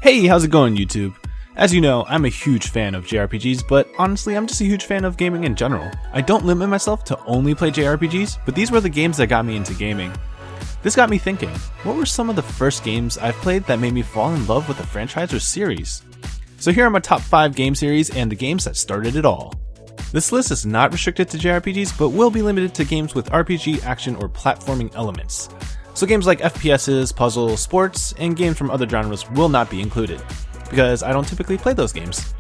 Hey, how's it going, YouTube? As you know, I'm a huge fan of JRPGs, but honestly, I'm just a huge fan of gaming in general. I don't limit myself to only play JRPGs, but these were the games that got me into gaming. This got me thinking, what were some of the first games I've played that made me fall in love with a franchise or series? So here are my top 5 game series and the games that started it all. This list is not restricted to JRPGs, but will be limited to games with RPG, action, or platforming elements. So games like FPSs, puzzles, sports, and games from other genres will not be included, because I don't typically play those games.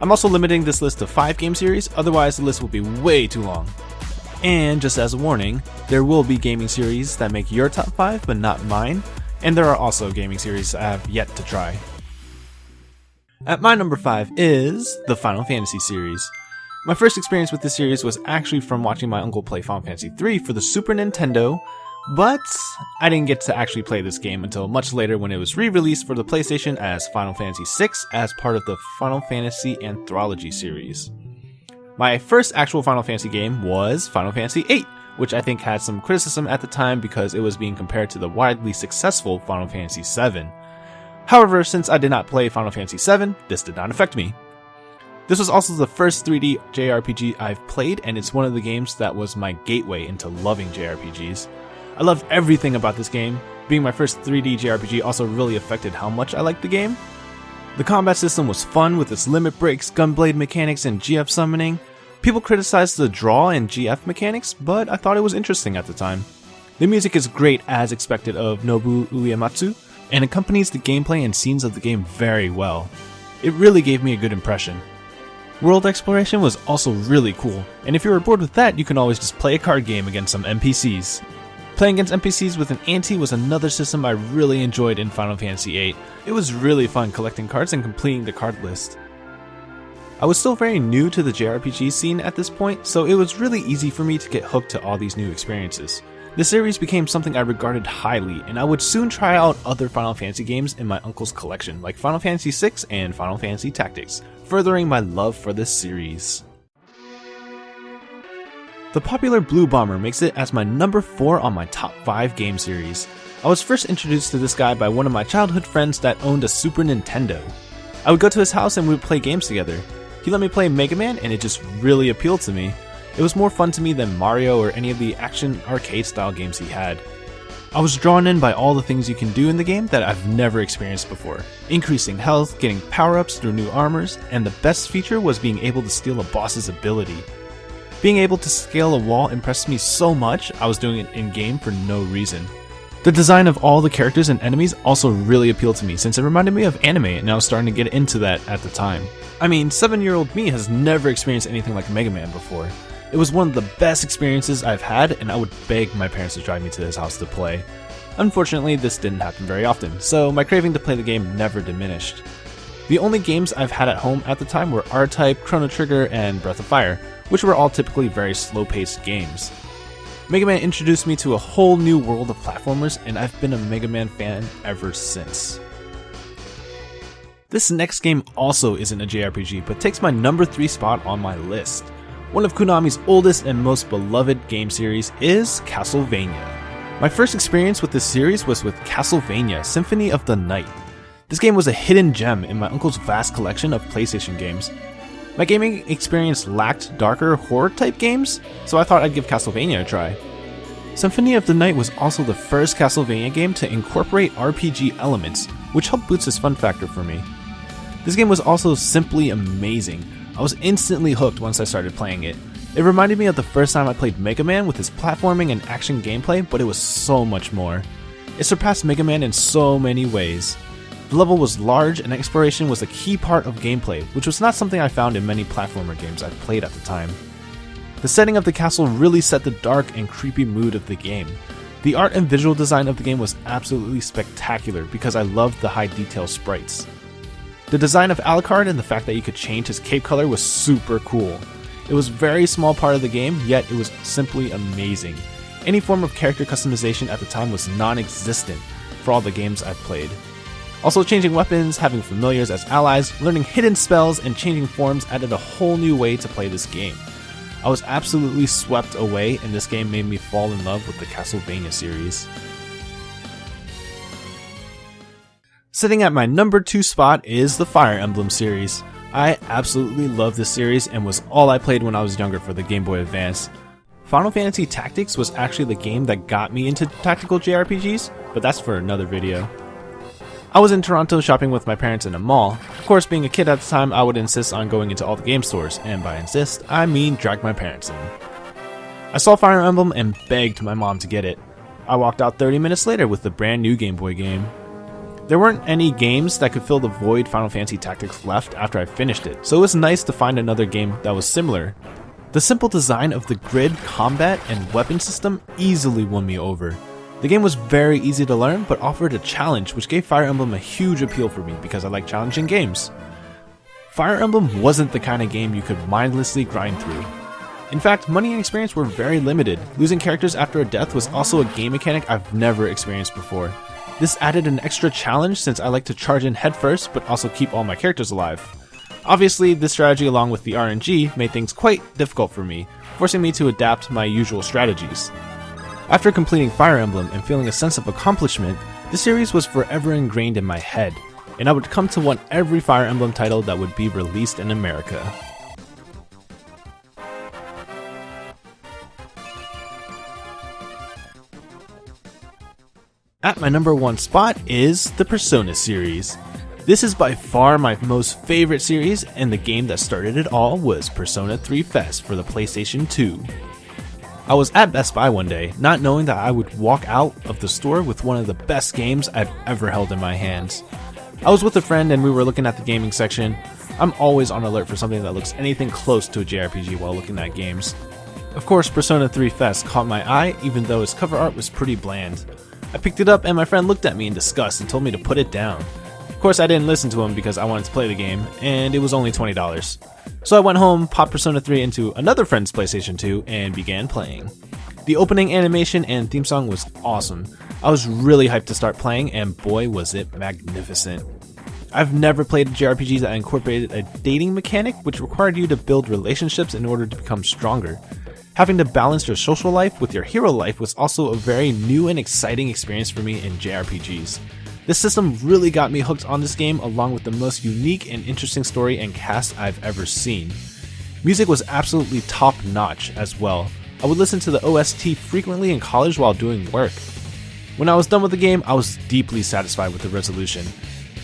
I'm also limiting this list to 5 game series, otherwise the list will be way too long. And just as a warning, there will be gaming series that make your top 5 but not mine, and there are also gaming series I have yet to try. At my number 5 is the Final Fantasy series. My first experience with this series was actually from watching my uncle play Final Fantasy III for the Super Nintendo, but I didn't get to actually play this game until much later when it was re-released for the PlayStation as Final Fantasy VI as part of the Final Fantasy Anthology series. My first actual Final Fantasy game was Final Fantasy VIII, which I think had some criticism at the time because it was being compared to the widely successful Final Fantasy VII. However, since I did not play Final Fantasy VII, this did not affect me. This was also the first 3D JRPG I've played, and it's one of the games that was my gateway into loving JRPGs. I loved everything about this game. Being my first 3D JRPG also really affected how much I liked the game. The combat system was fun with its limit breaks, gunblade mechanics, and GF summoning. People criticized the draw and GF mechanics, but I thought it was interesting at the time. The music is great as expected of Nobuo Uematsu, and accompanies the gameplay and scenes of the game very well. It really gave me a good impression. World exploration was also really cool, and if you were bored with that, you can always just play a card game against some NPCs. Playing against NPCs with an ante was another system I really enjoyed in Final Fantasy VIII. It was really fun collecting cards and completing the card list. I was still very new to the JRPG scene at this point, so it was really easy for me to get hooked to all these new experiences. The series became something I regarded highly, and I would soon try out other Final Fantasy games in my uncle's collection, like Final Fantasy VI and Final Fantasy Tactics, furthering my love for this series. The popular Blue Bomber makes it as my number 4 on my top 5 game series. I was first introduced to this guy by one of my childhood friends that owned a Super Nintendo. I would go to his house and we would play games together. He let me play Mega Man and it just really appealed to me. It was more fun to me than Mario or any of the action arcade style games he had. I was drawn in by all the things you can do in the game that I've never experienced before. Increasing health, getting power-ups through new armors, and the best feature was being able to steal a boss's ability. Being able to scale a wall impressed me so much, I was doing it in-game for no reason. The design of all the characters and enemies also really appealed to me since it reminded me of anime and I was starting to get into that at the time. I mean, 7-year-old me has never experienced anything like Mega Man before. It was one of the best experiences I've had and I would beg my parents to drive me to his house to play. Unfortunately, this didn't happen very often, so my craving to play the game never diminished. The only games I've had at home at the time were R-Type, Chrono Trigger, and Breath of Fire, which were all typically very slow-paced games. Mega Man introduced me to a whole new world of platformers, and I've been a Mega Man fan ever since. This next game also isn't a JRPG, but takes my number 3 spot on my list. One of Konami's oldest and most beloved game series is Castlevania. My first experience with this series was with Castlevania Symphony of the Night. This game was a hidden gem in my uncle's vast collection of PlayStation games. My gaming experience lacked darker horror-type games, so I thought I'd give Castlevania a try. Symphony of the Night was also the first Castlevania game to incorporate RPG elements, which helped boost its fun factor for me. This game was also simply amazing. I was instantly hooked once I started playing it. It reminded me of the first time I played Mega Man with its platforming and action gameplay, but it was so much more. It surpassed Mega Man in so many ways. The level was large and exploration was a key part of gameplay, which was not something I found in many platformer games I've played at the time. The setting of the castle really set the dark and creepy mood of the game. The art and visual design of the game was absolutely spectacular because I loved the high detail sprites. The design of Alucard and the fact that you could change his cape color was super cool. It was a very small part of the game, yet it was simply amazing. Any form of character customization at the time was non-existent for all the games I've played. Also, changing weapons, having familiars as allies, learning hidden spells, and changing forms added a whole new way to play this game. I was absolutely swept away, and this game made me fall in love with the Castlevania series. Sitting at my number 2 spot is the Fire Emblem series. I absolutely love this series and was all I played when I was younger for the Game Boy Advance. Final Fantasy Tactics was actually the game that got me into tactical JRPGs, but that's for another video. I was in Toronto shopping with my parents in a mall. Of course, being a kid at the time, I would insist on going into all the game stores, and by insist, I mean drag my parents in. I saw Fire Emblem and begged my mom to get it. I walked out 30 minutes later with the brand new Game Boy game. There weren't any games that could fill the void Final Fantasy Tactics left after I finished it, so it was nice to find another game that was similar. The simple design of the grid, combat, and weapon system easily won me over. The game was very easy to learn, but offered a challenge, which gave Fire Emblem a huge appeal for me because I like challenging games. Fire Emblem wasn't the kind of game you could mindlessly grind through. In fact, money and experience were very limited. Losing characters after a death was also a game mechanic I've never experienced before. This added an extra challenge since I like to charge in headfirst, but also keep all my characters alive. Obviously, this strategy along with the RNG made things quite difficult for me, forcing me to adapt my usual strategies. After completing Fire Emblem and feeling a sense of accomplishment, the series was forever ingrained in my head, and I would come to want every Fire Emblem title that would be released in America. At my number 1 spot is the Persona series. This is by far my most favorite series, and the game that started it all was Persona 3 Fest for the PlayStation 2. I was at Best Buy one day, not knowing that I would walk out of the store with one of the best games I've ever held in my hands. I was with a friend and we were looking at the gaming section. I'm always on alert for something that looks anything close to a JRPG while looking at games. Of course, Persona 3 Fest caught my eye, even though its cover art was pretty bland. I picked it up and my friend looked at me in disgust and told me to put it down. Of course, I didn't listen to him because I wanted to play the game, and it was only $20. So I went home, popped Persona 3 into another friend's PlayStation 2, and began playing. The opening animation and theme song was awesome. I was really hyped to start playing, and boy was it magnificent. I've never played a JRPG that incorporated a dating mechanic which required you to build relationships in order to become stronger. Having to balance your social life with your hero life was also a very new and exciting experience for me in JRPGs. This system really got me hooked on this game, along with the most unique and interesting story and cast I've ever seen. Music was absolutely top notch as well. I would listen to the OST frequently in college while doing work. When I was done with the game, I was deeply satisfied with the resolution.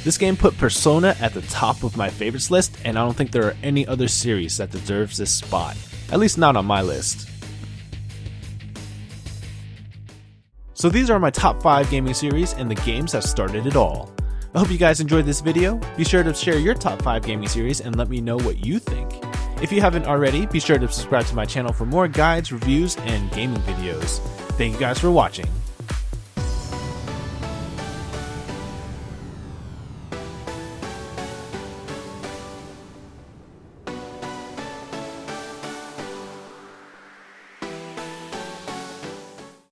This game put Persona at the top of my favorites list, and I don't think there are any other series that deserves this spot. At least not on my list. So these are my top 5 gaming series and the games that started it all. I hope you guys enjoyed this video. Be sure to share your top 5 gaming series and let me know what you think. If you haven't already, be sure to subscribe to my channel for more guides, reviews, and gaming videos. Thank you guys for watching.